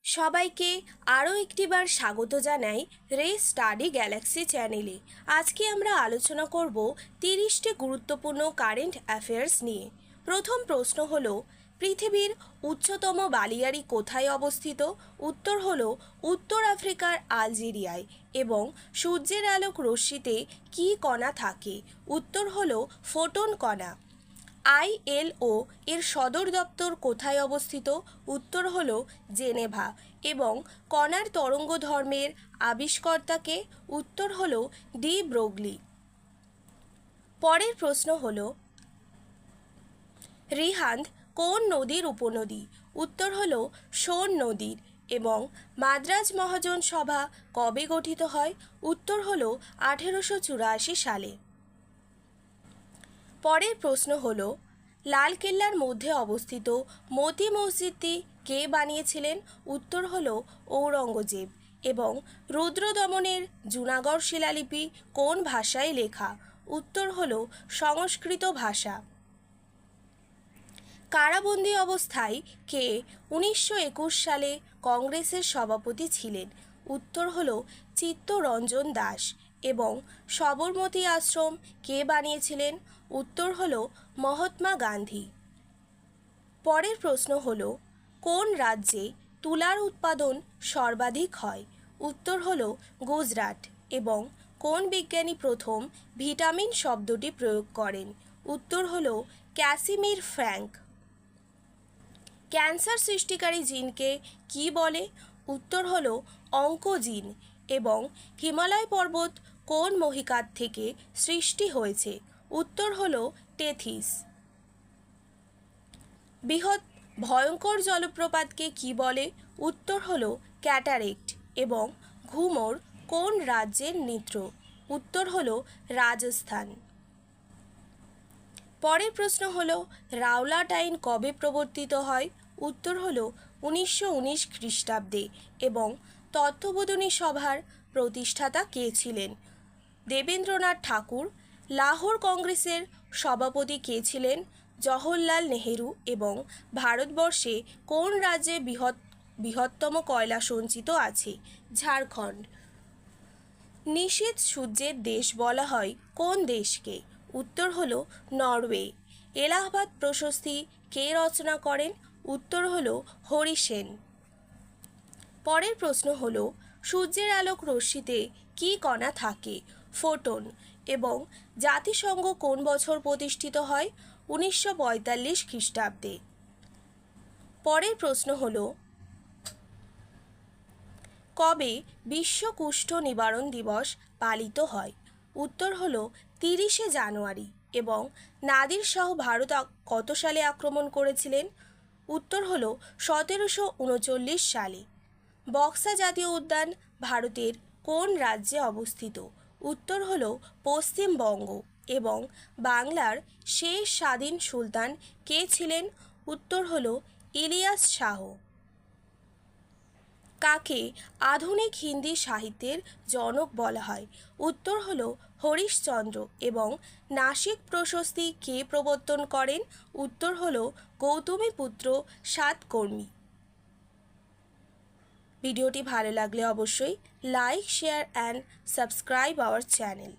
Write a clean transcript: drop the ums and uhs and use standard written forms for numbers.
সবাইকে আরও একটিবার স্বাগত জানাই রে স্টাডি গ্যালাক্সি চ্যানেলে। আজকে আমরা আলোচনা করব 30টি গুরুত্বপূর্ণ কারেন্ট অ্যাফেয়ার্স নিয়ে। প্রথম প্রশ্ন হলো, পৃথিবীর উচ্চতম বালিয়াড়ি কোথায় অবস্থিত? উত্তর হলো উত্তর আফ্রিকার আলজেরিয়ায়। এবং সূর্যের আলোক রশ্মিতে কী কণা থাকে? উত্তর হলো ফোটন কণা। ILO এর সদর দপ্তর কোথায় অবস্থিত? উত্তর হলো জেনেভা। এবং কণার তরঙ্গধর্মের আবিষ্কর্তাকে? উত্তর হলো ডি ব্রোগলি। পরের প্রশ্ন হলো, রিহান্দ কোন নদীর উপনদী? উত্তর হলো সোন নদীর। এবং মাদ্রাজ মহাজন সভা কবে গঠিত হয়? উত্তর হলো 1884 সালে। পরের প্রশ্ন হলো, লালকেল্লার মধ্যে অবস্থিত মতি মসজিদটি কে বানিয়েছিলেন? উত্তর হলো ঔরঙ্গজেব। এবং রুদ্রদমনের জুনাগড় শিলালিপি কোন ভাষায় লেখা? উত্তর হলো সংস্কৃত ভাষা। কারাবন্দী অবস্থায় কে 1921 সালে কংগ্রেসের সভাপতি ছিলেন? উত্তর হলো চিত্তরঞ্জন দাস। এবং সবরমতী আশ্রম কে বানিয়েছিলেন? উত্তর হলো মহাত্মা গান্ধী। পরের প্রশ্ন হলো, কোন রাজ্যে তুলার উৎপাদন সর্বাধিক হয়? উত্তর হলো গুজরাট। এবং কোন বিজ্ঞানী প্রথম ভিটামিন শব্দটি প্রয়োগ করেন? উত্তর হলো ক্যাসিমির ফ্র্যাঙ্ক। ক্যান্সার সৃষ্টিকারী জিনকে কি বলে? উত্তর হলো অঙ্কোজিন। এবং হিমালয় পর্বত কোন মহিকার থেকে সৃষ্টি হয়েছে? উত্তর হলো টেথিস। বৃহৎ ভয়ঙ্কর জলপ্রপাতকে কি বলে? উত্তর হলো ক্যাটারেক্ট। এবং ঘুমর কোন রাজ্যের নৃত্য? উত্তর হলো রাজস্থান। পরের প্রশ্ন হলো, রাওলাট আইন কবে প্রবর্তিত হয়? উত্তর হলো 1919 খ্রিস্টাব্দে। এবং তত্ত্ববোধিনী সভার প্রতিষ্ঠাতা কে ছিলেন? দেবেন্দ্রনাথ ঠাকুর। লাহোর কংগ্রেসের সভাপতি কে ছিলেন? জওহরলাল নেহেরু। এবং ভারতবর্ষে কোন রাজ্যে বৃহত্তম কয়লা সঞ্চিত আছে? ঝাড়খণ্ড। নিশীথ সূর্যের দেশ বলা হয় কোন দেশকে? উত্তর হলো নরওয়ে। এলাহাবাদ প্রশস্তি কে রচনা করেন? উত্তর হলো হরি সেন। পরের প্রশ্ন হলো, সূর্যের আলোক রশ্মিতে কী কণা থাকে? ফোটন। এবং জাতিসংঘ কোন বছর প্রতিষ্ঠিত হয়? 1945 খ্রিস্টাব্দে। পরের প্রশ্ন হলো, কবে বিশ্ব কুষ্ঠ নিবারণ দিবস পালিত হয়? উত্তর হলো 30শে জানুয়ারি। এবং নাদির শাহ ভারত কত সালে আক্রমণ করেছিলেন? উত্তর হলো 1739 সালে। বক্সা জাতীয় উদ্যান ভারতের কোন রাজ্যে অবস্থিত? উত্তর হলো পশ্চিমবঙ্গ। এবং বাংলার শেষ স্বাধীন সুলতান কে ছিলেন? উত্তর হলো ইলিয়াস শাহ। কাকে আধুনিক হিন্দি সাহিত্যের জনক বলা হয়? উত্তর হলো হরিশচন্দ্র। এবং নাসিক প্রশস্তি কে প্রবর্তন করেন? উত্তর হলো গৌতমীপুত্র সাতকর্মী। ভিডিওটি ভালো লাগলে অবশ্যই like, share and subscribe our channel.